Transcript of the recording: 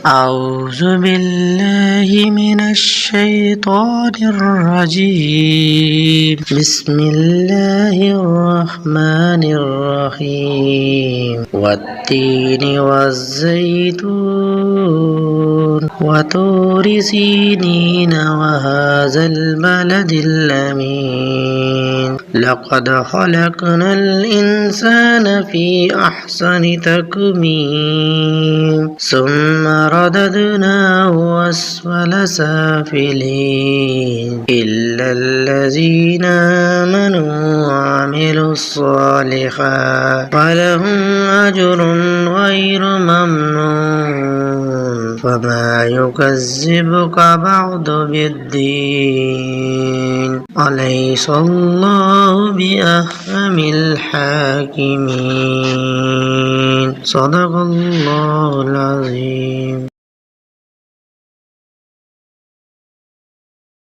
أعوذ بالله من الشيطان الرجيم بسم الله الرحمن الرحيم والتين والزيتون وطور سينين وهذا البلد الأمين لقد خلقنا الإنسان في أحسن تقويم ثم رددناه أسفل سافلين إلا الذين آمنوا وعملوا الصالحات فلهم أجر غير ممنون فما يكذبك بعد بالدين أليس الله بأحكم الحاكمين صدق الله العظيم.